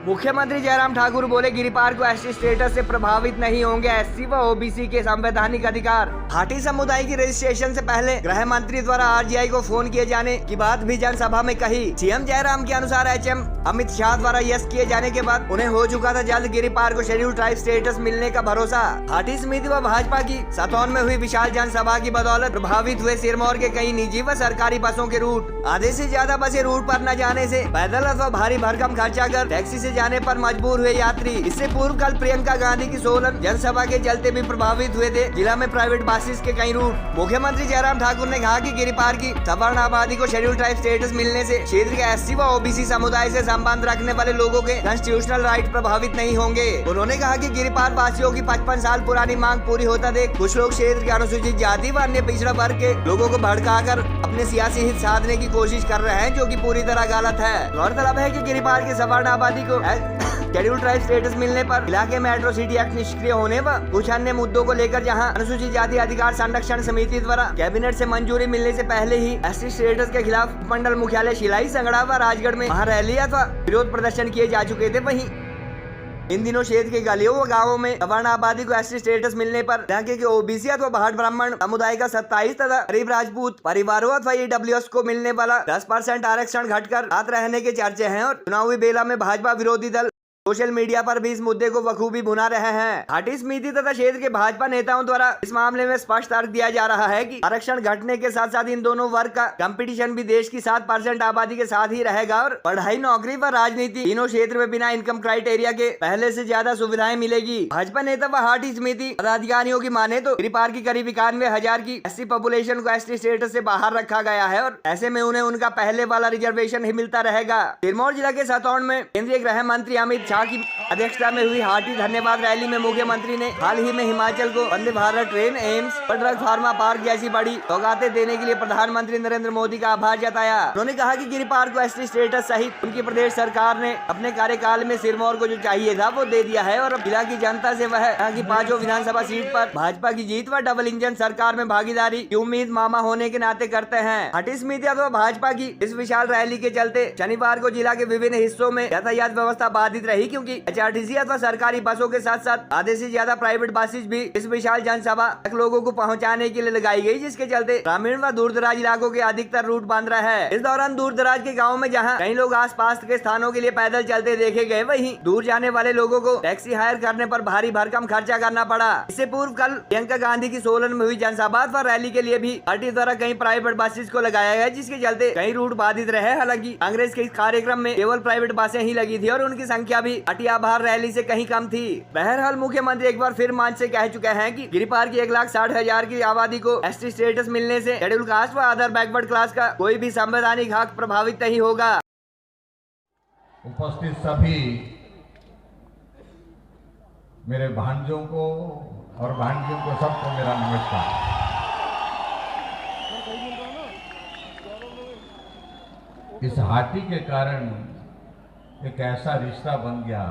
मुख्यमंत्री जयराम ठाकुर बोले गिरिपार को एसटी स्टेटस से प्रभावित नहीं होंगे एससी व ओबीसी के संवैधानिक अधिकार। हाटी समुदाय की रजिस्ट्रेशन से पहले गृह मंत्री द्वारा आरजीआई को फोन किए जाने की बात भी जनसभा में कही। सीएम जयराम के अनुसार एचएम अमित शाह द्वारा यस किए जाने के बाद उन्हें हो चुका था जल्द गिरिपार को शेड्यूल ट्राइब स्टेटस मिलने का भरोसा। हाटी समिति व भाजपा की सतौन में हुई विशाल जनसभा की बदौलत प्रभावित हुए सिरमौर के कई निजी व सरकारी बसों के रूट। आधे से ज्यादा बसें रूट पर न जाने से पैदल अथवा भारी भरकम खर्चा कर टैक्सी से जाने पर मजबूर हुए यात्री। इससे पूर्व कल प्रियंका गांधी की सोलन जनसभा के चलते भी प्रभावित हुए थे जिला में प्राइवेट बसेस के कई रूट। मुख्यमंत्री जयराम ठाकुर ने कहा कि गिरिपार की सवर्ण आबादी को शेड्यूल ट्राइब स्टेटस मिलने से क्षेत्र के एससी व ओबीसी समुदाय से संबंध रखने वाले लोगों के कॉन्स्टिट्यूशनल राइट प्रभावित नहीं होंगे। उन्होंने कहा कि गिरिपार वासियों की 55 साल पुरानी मांग पूरी होता देख कुछ लोग क्षेत्र के अनुसूचित जाति व अन्य पिछड़ा वर्ग के लोगों को भड़काकर अपने सियासी हित साधने की कोशिश कर रहे हैं, जो कि पूरी तरह गलत है। गौरतलब है कि गिरिपार की सवर्ण आबादी को शेड्यूल ट्राइब स्टेटस मिलने पर इलाके में मेट्रो सिटी एक्ट निष्क्रिय होने व कुछ अन्य मुद्दों को लेकर जहां अनुसूचित जाति अधिकार संरक्षण समिति द्वारा कैबिनेट से मंजूरी मिलने से पहले ही एसटी स्टेटस के खिलाफ मंडल मुख्यालय शिलाई, संगड़ा व राजगढ़ में महारैली अथवा विरोध प्रदर्शन किए जा चुके थे। वहीं इन दिनों क्षेत्र के गलियों व गाँवों में सवर्ण आबादी को एसटी स्टेटस मिलने पर इलाके के ओबीसी अथवा भाट ब्राह्मण समुदाय का 27 तथा गरीब राजपूत परिवारों अथवा ईडब्ल्यूएस को मिलने वाला 10% आरक्षण घटकर साथ रहने के चर्चे हैं और चुनावी बेला में भाजपा विरोधी दल सोशल मीडिया पर भी इस मुद्दे को बखूबी भुना रहे हैं। हाटी समिति तथा क्षेत्र के भाजपा नेताओं द्वारा इस मामले में स्पष्ट तर्क दिया जा रहा है कि आरक्षण घटने के साथ साथ इन दोनों वर्ग का कंपटीशन भी देश की 7% आबादी के साथ ही रहेगा और पढ़ाई, नौकरी व राजनीति तीनों क्षेत्र में बिना इनकम क्राइटेरिया के पहले से ज्यादा सुविधाएं मिलेगी। भाजपा नेता व हाटी समिति पदाधिकारियों की माने तो गिरिपार की करीब 91,000 की एससी पॉपुलेशन को एसटी स्टेटस से बाहर रखा गया है और ऐसे में उन्हें उनका पहले वाला रिजर्वेशन ही मिलता रहेगा। सिरमौर जिला के सतौन में केंद्रीय गृह मंत्री अमित शाह की अध्यक्षता में हुई हाटी धन्यवाद रैली में मुख्यमंत्री ने हाल ही में हिमाचल को Vande Bharat train, AIIMS, drug pharma park जैसी बड़ी सौगातें देने के लिए प्रधानमंत्री नरेंद्र मोदी का आभार जताया। उन्होंने कहा कि गिरिपार को एसटी स्टेटस सहित उनकी प्रदेश सरकार ने अपने कार्यकाल में सिरमौर को जो चाहिए था वो दे दिया है और अब जिला की जनता से वह यहाँ की 5 विधानसभा सीट पर भाजपा की जीत व डबल इंजन सरकार में भागीदारी की उम्मीद मामा होने के नाते करते हैं। हाटी समिति अथवा भाजपा की इस विशाल रैली के चलते शनिवार को जिला के विभिन्न हिस्सों में यातायात व्यवस्था बाधित रही, क्योंकि एचआरटीसी अथवा सरकारी बसों के साथ साथ आधे से ज्यादा प्राइवेट बसेस भी इस विशाल जनसभा तक लोगों को पहुंचाने के लिए लगाई गई, जिसके चलते ग्रामीण व दूर दराज इलाकों के अधिकतर रूट बंद रहे। इस दौरान दूर दराज के गाँव में जहाँ कई लोग आसपास के स्थानों के लिए पैदल चलते देखे गए, वहीं दूर जाने वाले लोगों को टैक्सी हायर करने पर भारी भरकम खर्चा करना पड़ा। इससे पूर्व कल प्रियंका गांधी की सोलन में हुई जनसभा व रैली के लिए भी पार्टी द्वारा कई प्राइवेट बसेस को लगाया गया, जिसके चलते कई रूट बाधित रहे। हालांकि कांग्रेस के इस कार्यक्रम में केवल प्राइवेट बसें ही लगी थी और उनकी संख्या भी अटियाबार रैली से कहीं कम थी। बहरहाल मुख्यमंत्री एक बार फिर मंच से कह चुके हैं कि गिरिपार की 1,60,000 की आबादी को एसटी स्टेटस मिलने से शेड्यूल कास्ट व अदर बैकवर्ड क्लास का कोई भी संवैधानिक हक प्रभावित नहीं होगा। उपस्थित सभी मेरे भांजों को और भांजियों को सबको मेरा नमस्कार। इस हाटी के कारण एक ऐसा रिश्ता बन गया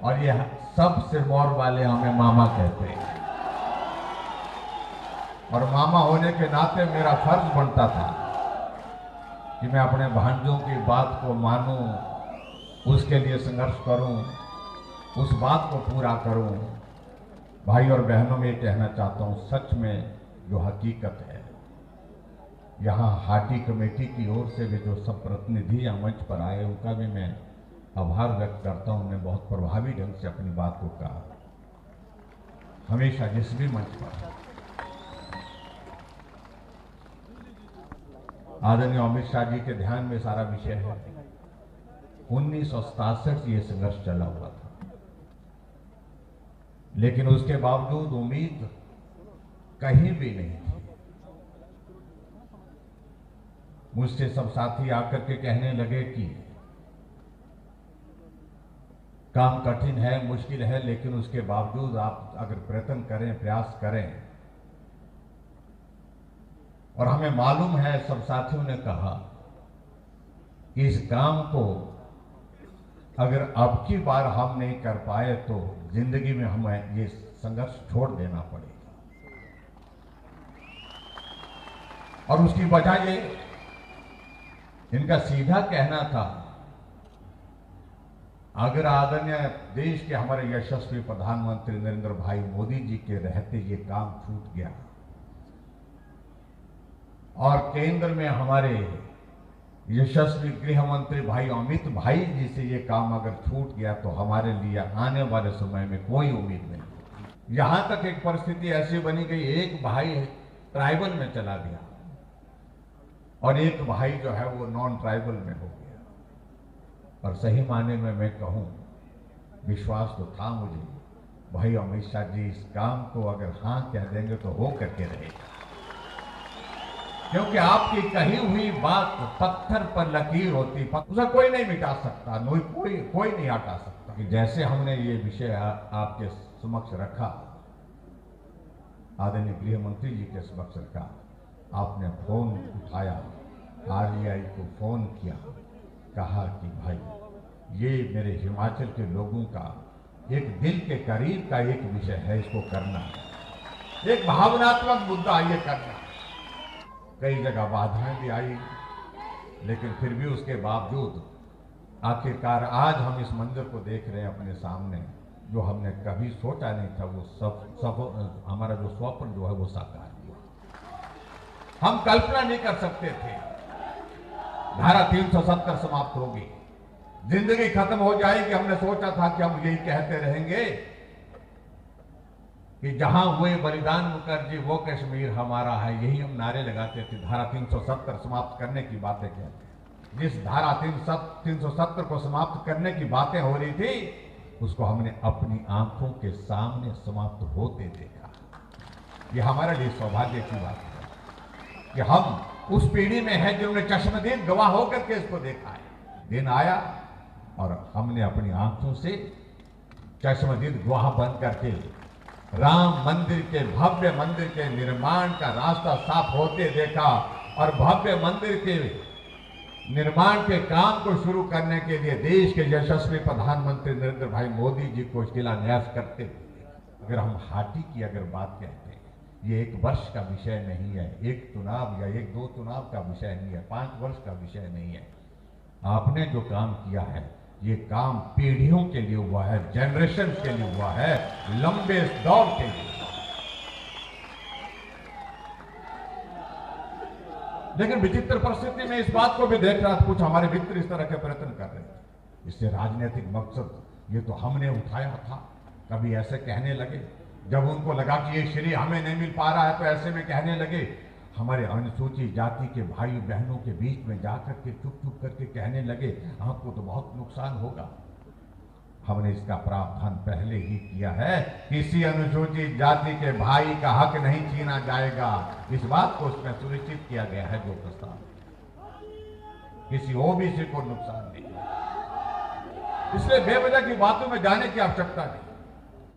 और ये सब सिरमौर वाले हमें मामा कहते हैं और मामा होने के नाते मेरा फर्ज बनता था कि मैं अपने भांजों की बात को मानूं, उसके लिए संघर्ष करूं, उस बात को पूरा करूं। भाई और बहनों में ये कहना चाहता हूं, सच में जो हकीकत है, यहाँ हाटी कमेटी की ओर से भी जो सब प्रतिनिधि यहाँ मंच पर आए उनका भी मैं आभार व्यक्त करता हूं। उन्होंने बहुत प्रभावी ढंग से अपनी बात को कहा। हमेशा जिस भी मंच पर आदरणीय अमित शाह जी के ध्यान में सारा विषय है। 1967 से ये संघर्ष चला हुआ था, लेकिन उसके बावजूद उम्मीद कहीं भी नहीं थी। मुझसे सब साथी आकर के कहने लगे कि काम कठिन है, मुश्किल है, लेकिन उसके बावजूद आप अगर प्रयत्न करें, प्रयास करें। और हमें मालूम है, सब साथियों ने कहा कि इस काम को अगर अब की बार हम नहीं कर पाए तो जिंदगी में हमें ये संघर्ष छोड़ देना पड़ेगा। और उसकी वजह ये इनका सीधा कहना था, अगर आदरणीय देश के हमारे यशस्वी प्रधानमंत्री नरेंद्र भाई मोदी जी के रहते ये काम छूट गया और केंद्र में हमारे यशस्वी गृह मंत्री भाई अमित भाई जी से ये काम अगर छूट गया तो हमारे लिए आने वाले समय में कोई उम्मीद नहीं। यहां तक एक परिस्थिति ऐसी बनी गई, एक भाई ट्राइबल में चला गया और एक भाई जो है वो नॉन ट्राइबल में हो गया। और सही मायने में मैं कहूं, विश्वास तो था मुझे भाई अमित शाह जी इस काम को अगर हाँ कह देंगे तो हो करके रहेगा, क्योंकि आपकी कही हुई बात पत्थर पर लकीर होती, उसे कोई नहीं मिटा सकता, कोई नहीं हटा सकता। कि जैसे हमने ये विषय आपके समक्ष रखा, आदरणीय गृह मंत्री जी के समक्ष रखा, आपने फोन उठाया, आरजीआई को फोन किया, कहा कि भाई ये मेरे हिमाचल के लोगों का एक दिल के करीब का एक विषय है, इसको करना है, एक भावनात्मक मुद्दा ये करना। कई जगह बाधाएं भी आई, लेकिन फिर भी उसके बावजूद आखिरकार आज हम इस मंजर को देख रहे हैं अपने सामने, जो हमने कभी सोचा नहीं था, वो सब हमारा जो स्वप्न जो है वो साकार हुआ। हम कल्पना नहीं कर सकते थे धारा 370 समाप्त होगी, जिंदगी खत्म हो जाएगी। हमने सोचा था कि हम यही कहते रहेंगे कि जहां हुए बलिदान मुखर्जी वो कश्मीर हमारा है, यही हम नारे लगाते थे। धारा 370 समाप्त करने की बातें कहते हैं, जिस धारा 370 को समाप्त करने की बातें हो रही थी उसको हमने अपनी आंखों के सामने समाप्त होते देखा। ये हमारे लिए सौभाग्य की बात है कि हम उस पीढ़ी में है जिन्होंने चश्मदीद गवाह होकर के इसको देखा है। दिन आया और हमने अपनी आंखों से चश्मदीद गवाह बन करके राम मंदिर के, भव्य मंदिर के निर्माण का रास्ता साफ होते देखा और भव्य मंदिर के निर्माण के काम को शुरू करने के लिए देश के यशस्वी प्रधानमंत्री नरेंद्र भाई मोदी जी को शिलान्यास करते हुए। अगर हम हाटी की अगर बात कहते हैं, ये एक वर्ष का विषय नहीं है, एक चुनाव या एक दो चुनाव का विषय नहीं है, 5 वर्ष का विषय नहीं है। आपने जो काम किया है ये काम पीढ़ियों के लिए हुआ है, जनरेशन के लिए हुआ है, लंबे दौर के लिए। लेकिन विचित्र परिस्थिति में इस बात को भी देख रहा था, कुछ हमारे मित्र इस तरह के प्रयत्न कर रहे थे। इससे राजनीतिक मकसद ये तो हमने उठाया था, कभी ऐसे कहने लगे, जब उनको लगा कि ये श्रेय हमें नहीं मिल पा रहा है तो ऐसे में कहने लगे हमारे अनुसूचित जाति के भाई बहनों के बीच में जाकर के चुप करके कहने लगे आपको तो बहुत नुकसान होगा। हमने इसका प्रावधान पहले ही किया है, किसी अनुसूचित जाति के भाई का हक नहीं छीना जाएगा, इस बात को उसमें सुनिश्चित किया गया है। जो प्रस्ताव किसी ओबीसी को नुकसान नहीं, इसलिए बेवजह की बातों में जाने की आवश्यकता नहीं।